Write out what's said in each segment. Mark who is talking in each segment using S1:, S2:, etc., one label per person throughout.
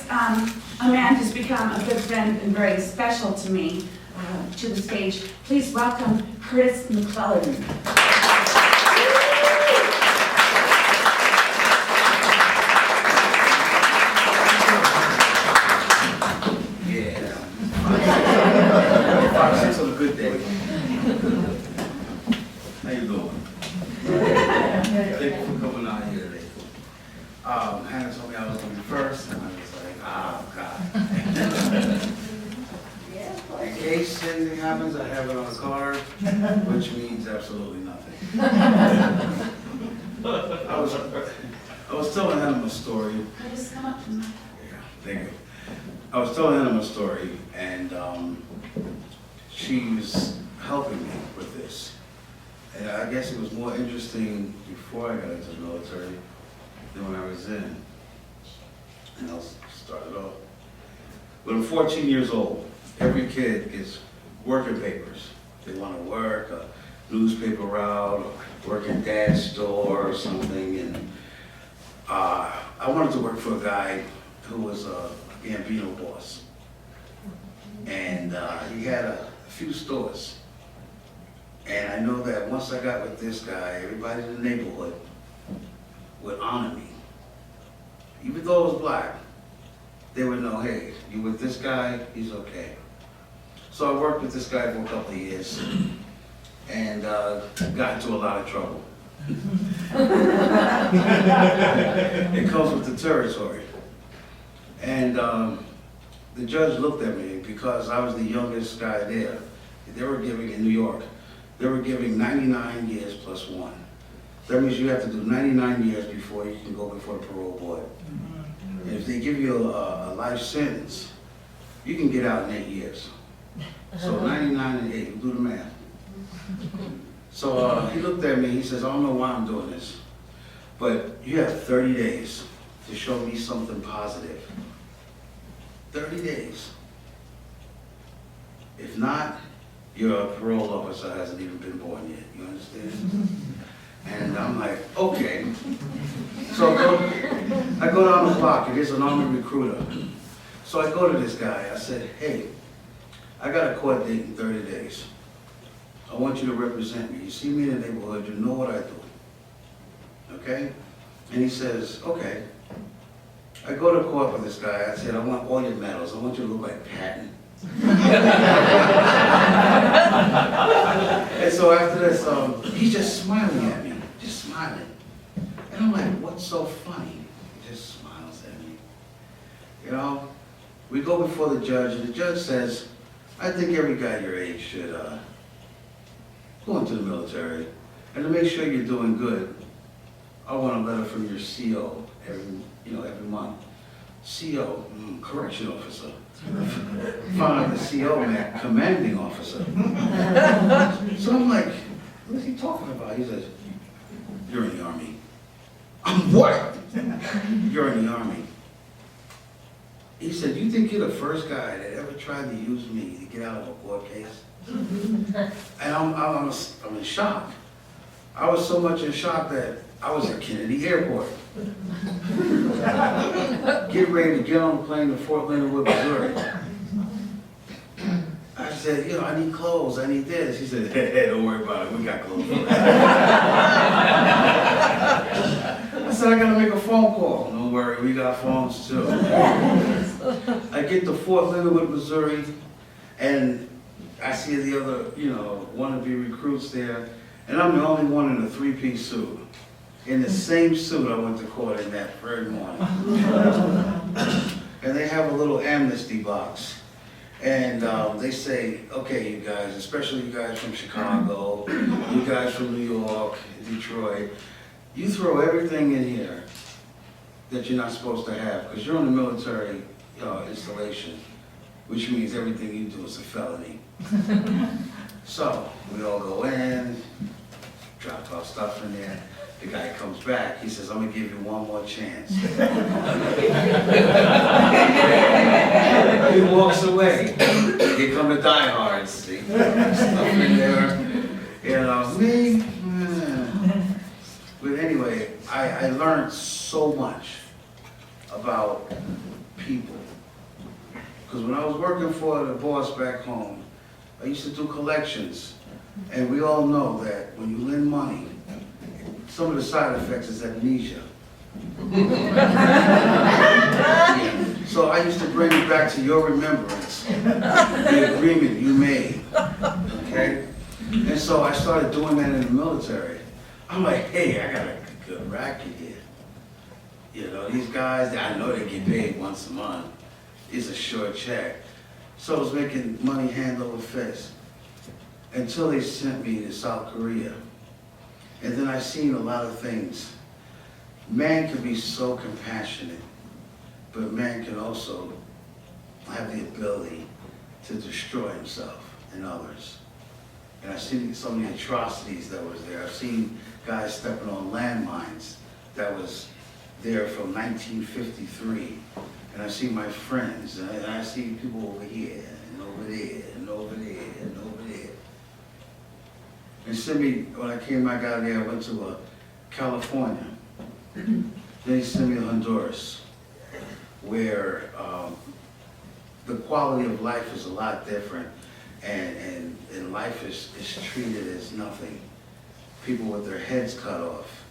S1: a man who's become a good friend and very special to me, to the stage. Please welcome Curtis McClellan.
S2: Yeah. 5, 6 on a good day. How you doing? Thank you for coming out here today. Hannah told me I was going to be first, and I was like, oh, God. In case anything happens, I have it on a card, which means absolutely nothing. I was telling Hannah a story.
S1: Can I just come up and...
S2: Yeah, thank you. I was telling Hannah a story, and she was helping me with this. And I guess it was more interesting before I got into the military than when I was in. And I'll start it off. When I'm 14 years old, every kid gets working papers. They want to work a newspaper route or work in dad's store or something. And I wanted to work for a guy who was a Gambino boss. And he had a few stores. And I know that once I got with this guy, everybody in the neighborhood would honor me. Even though I was black, they would know, hey, you with this guy, he's okay. So I worked with this guy for a couple of years and got into a lot of trouble. It comes with the territory. And the judge looked at me because I was the youngest guy there. They were giving, in New York, they were giving 99 years plus 1. That means you have to do 99 years before you can go before the parole board. And if they give you a life sentence, you can get out in 8 years. So 99 and 8, you do the math. So he looked at me, he says, I don't know why I'm doing this, but you have 30 days to show me something positive. 30 days. If not, your parole officer hasn't even been born yet, you understand? And I'm like, okay. So I go down the block, and there's an Army recruiter. So I go to this guy, I said, hey, I got a court date in 30 days. I want you to represent me. You see me in the neighborhood, you know what I do. Okay? And he says, okay. I go to court with this guy, I said, I want all your medals, I want you to look like Patton. And so after this, he's just smiling at me, just smiling. And I'm like, what's so funny? He just smiles at me. You know, we go before the judge, and the judge says, I think every guy your age should go into the military. And to make sure you're doing good, I want a letter from your CO every month. CO, correction officer. Found out the CO meant commanding officer. So I'm like, what is he talking about? He says, you're in the Army. I'm what? You're in the Army. He said, you think you're the first guy that ever tried to use me to get out of a court case? And I'm in shock. I was so much in shock that I was at Kennedy Airport. Get ready to get on a plane to Fort Leonard Wood, Missouri. I said, I need clothes, I need this. He said, hey, don't worry about it, we got clothes for that. I said, I gotta make a phone call. Don't worry, we got phones too. I get to Fort Leonard Wood, Missouri, and I see the other, wannabe recruits there, and I'm the only one in a 3-piece suit. In the same suit I went to court in that very morning. And they have a little amnesty box. And they say, okay, you guys, especially you guys from Chicago, you guys from New York, Detroit, you throw everything in here that you're not supposed to have, because you're on the military installation, which means everything you do is a felony. So we all go in, drop our stuff in there. The guy comes back, he says, I'm gonna give you one more chance. He walks away. Here come the diehards, see? Stuff in there. Me? But anyway, I learned so much about people When I was working for the boss back home, I used to do collections. And we all know that when you lend money, some of the side effects is amnesia. Yeah. So I used to bring it back to your remembrance, the agreement you made, okay? And so I started doing that in the military. I'm like, hey, I got a good racket here. You know, these guys, I know they get paid once a month. It's a short check. So I was making money hand over fist until they sent me to South Korea. And then I seen a lot of things. Man can be so compassionate, but man can also have the ability to destroy himself and others. And I've seen some of the atrocities that was there. I've seen guys stepping on landmines that was there from 1953. And I see my friends, and I see people over here, and over there, and over there, and over there. And sent me, when I came back out there, I went to California. Then he sent me to Honduras, where the quality of life is a lot different, and life is treated as nothing. People with their heads cut off,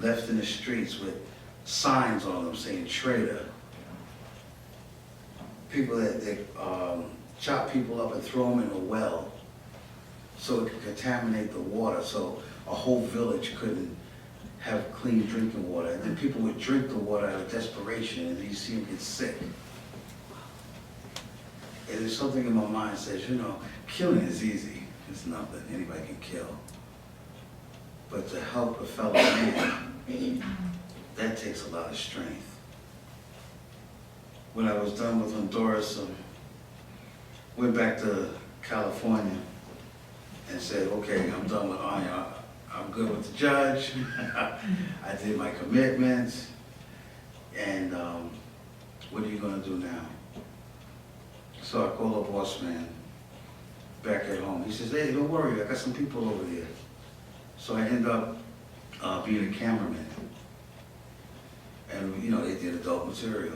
S2: left in the streets with signs on them saying traitor. People that chop people up and throw them in a well so it could contaminate the water, so a whole village couldn't have clean drinking water. And then people would drink the water out of desperation, and you see them get sick. And there's something in my mind that says, you know, killing is easy. It's nothing. Anybody can kill. But to help a fellow man, that takes a lot of strength. When I was done with Honduras, went back to California and said, okay, I'm done with Anya. I'm good with the judge. I did my commitments. And what are you going to do now? So I called a boss man back at home. He says, hey, don't worry, I got some people over there. So I ended up being a cameraman. And, you know, they did adult material.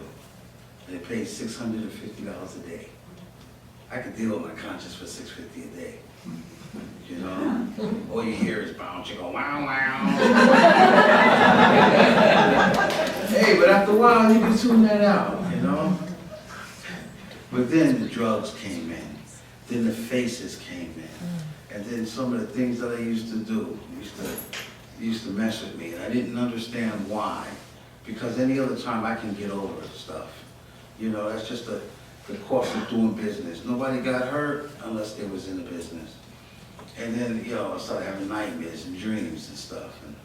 S2: They paid $650 a day. I could deal with my conscience for $650 a day. You know? All you hear is bounce, you go, wow, wow. Hey, but after a while, you can tune that out, you know? But then the drugs came in. Then the faces came in. And then some of the things that I used to do used to mess with me. And I didn't understand why. Because any other time I can get over stuff. You know, that's just the cost of doing business. Nobody got hurt unless they was in the business. And then, you know, I started having nightmares and dreams and stuff. And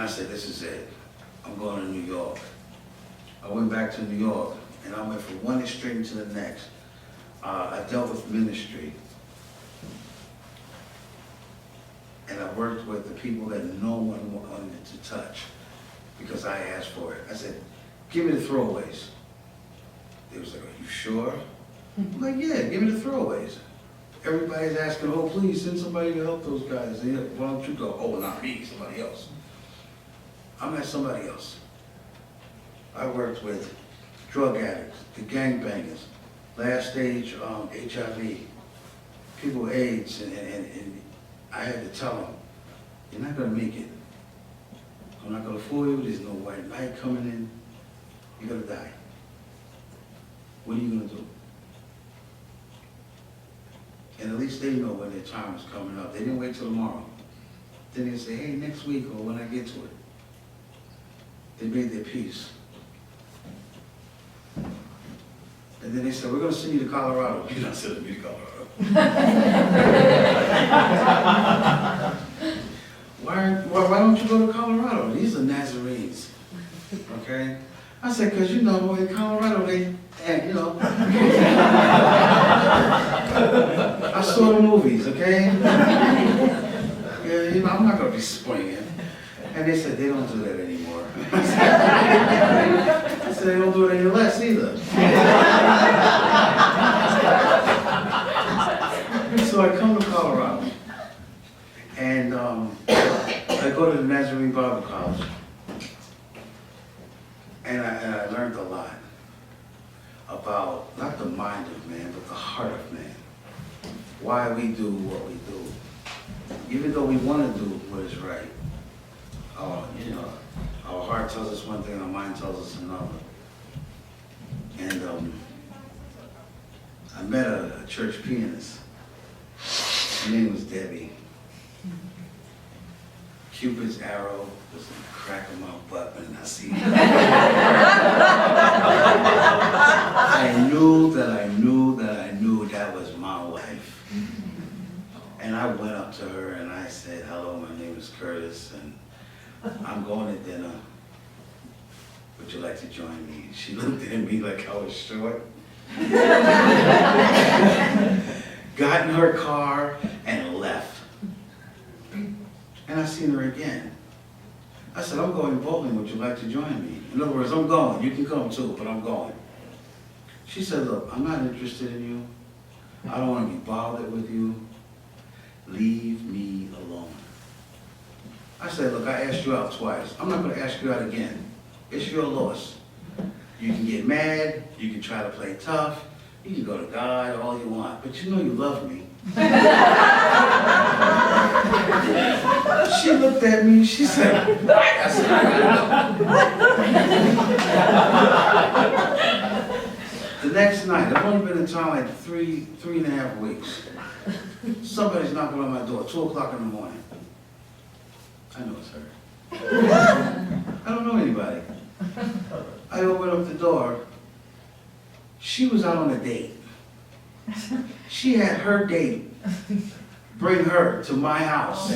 S2: I said, this is it. I'm going to New York. I went back to New York, and I went from one extreme to the next. I dealt with ministry. And I worked with the people that no one wanted to touch because I asked for it. I said, give me the throwaways. They was like, are you sure? I'm like, yeah, give me the throwaways. Everybody's asking, oh, please send somebody to help those guys. And why don't you go? Oh, not me, somebody else. I'm not somebody else. I worked with drug addicts, the gangbangers, last stage HIV, people with AIDS, and I had to tell them, you're not going to make it. I'm not going to fool you. There's no white light coming in. You're going to die. What are you going to do? And at least they know when their time is coming up. They didn't wait till tomorrow. Then they say, hey, next week or when I get to it. They made their peace. And then they said, we're going to send you to Colorado. You're not sending me to Colorado. Why don't you go to Colorado? These are Nazarenes. Okay? I said, because, you know, in Colorado, and you know, I saw the movies, okay? Yeah, you know, I'm not going to be swinging. And they said, they don't do that anymore. I said, they don't do it any less either. So I come to Colorado, and I go to the Nazarene Bible College, and I learned a lot about about not the mind of man, but the heart of man. Why we do what we do. Even though we want to do what is right, our heart tells us one thing, our mind tells us another. And I met a church pianist. Her name was Debbie. Cupid's arrow was in the crack of my butt when I seen her. I knew that was my wife. And I went up to her and I said, hello, my name is Curtis, and I'm going to dinner. Would you like to join me? She looked at me like I was short. Got in her car and left. And I seen her again. I said, I'm going bowling, would you like to join me? In other words, I'm going, you can come too, but I'm going. She said, look, I'm not interested in you. I don't want to be bothered with you. Leave me alone. I said, look, I asked you out twice. I'm not going to ask you out again. It's your loss. You can get mad, you can try to play tough, you can go to God all you want, but you know you love me. She looked at me, she said, what? I said, I gotta know. The next night, I've only been in town like three and a half weeks. Somebody's knocking on my door, 2 o'clock in the morning. I know it's her. I don't know anybody. I opened up the door. She was out on a date. She had her date bring her to my house.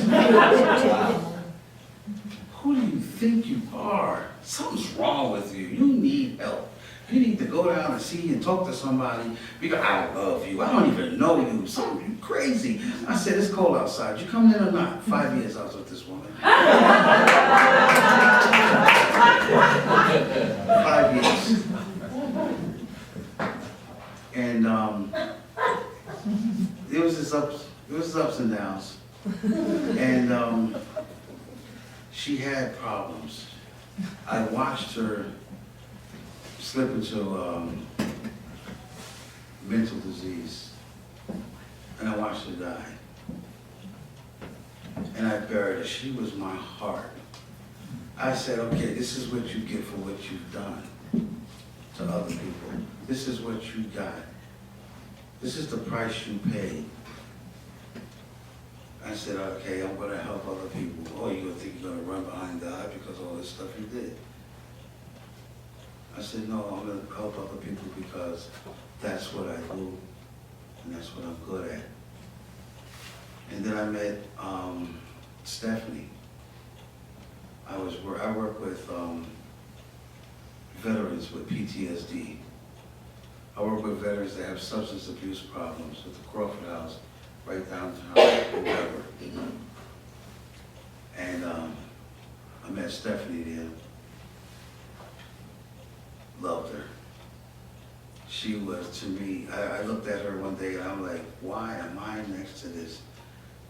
S2: Who do you think you are? Something's wrong with you. You need help. You need to go down and see and talk to somebody because I love you. I don't even know you. Something crazy. I said, it's cold outside. You coming in or not? 5 years I was with this woman. 5 years. And there was ups and downs. And she had problems. I watched her slip into mental disease, and I watched her die. And I buried her. She was my heart. I said, okay, this is what you get for what you've done to other people. This is what you got. This is the price you paid. I said, okay, I'm going to help other people. Oh, you're going to think you're going to run behind God because of all this stuff you did. I said, no, I'm going to help other people because that's what I do and that's what I'm good at. And then I met Stephanie. I work with veterans with PTSD. I work with veterans that have substance abuse problems at the Crawford House right downtown in Denver. And I met Stephanie there. Loved her. She was, to me, I looked at her one day and I'm like, why am I next to this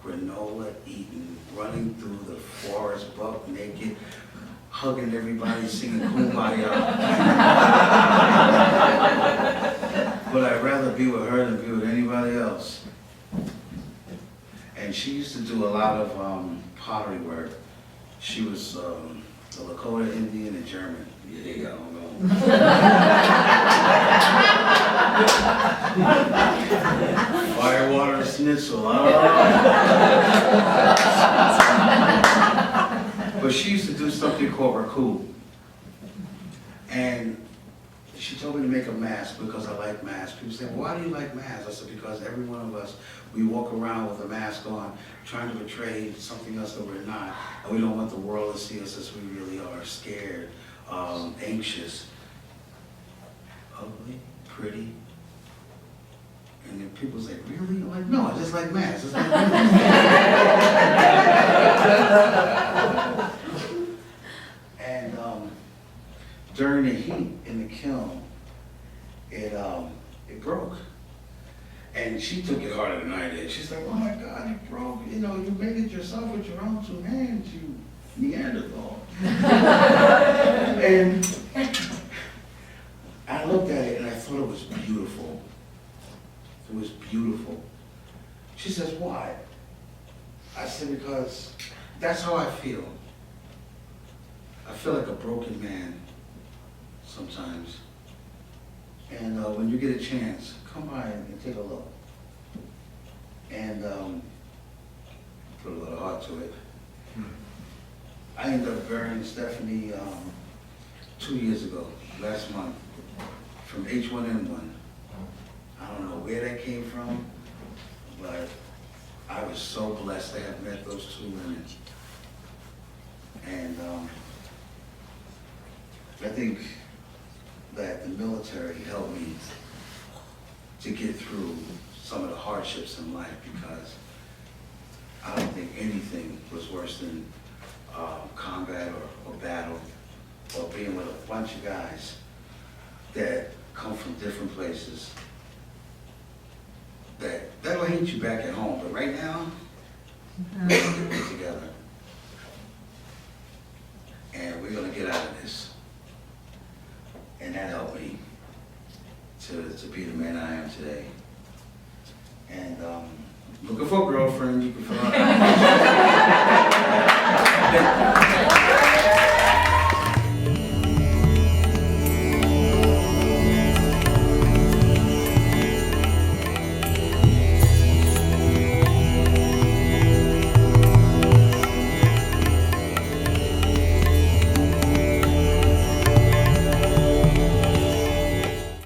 S2: granola eating, running through the forest, buck naked, hugging everybody, singing Kumbaya. But I'd rather be with her than be with anybody else. And she used to do a lot of pottery work. She was a Lakota Indian and German. Yeah, I don't know. Firewater schnitzel, I don't know. But she used to do something called raku. And she told me to make a mask because I like masks. People say, well, why do you like masks? I said, because every one of us, we walk around with a mask on, trying to portray something else that we're not. And we don't want the world to see us as we really are, scared, anxious, ugly, pretty. And then people say, really? I'm like, no, I just like masks. Just like And during the heat in the kiln, it broke. And she took it harder than I did. She's like, oh my God, it broke. You know, you made it yourself with your own 2 hands, you Neanderthal. And I looked at it and I thought thought it was beautiful. It was beautiful. She says, why? I said, because that's how I feel. I feel like a broken man sometimes. And when you get a chance, come by and take a look. And put a little heart to it. I ended up burying Stephanie 2 years ago, last month, from H1N1. I don't know where that came from, but I was so blessed to have met those two women. And I think that the military helped me to get through some of the hardships in life, because I don't think anything was worse than combat or battle, or being with a bunch of guys that come from different places that'll hate you back at home, but right now, we're gonna get together. And we're gonna get out of this. And that helped me to be the man I am today. And looking for a girlfriend, you can fill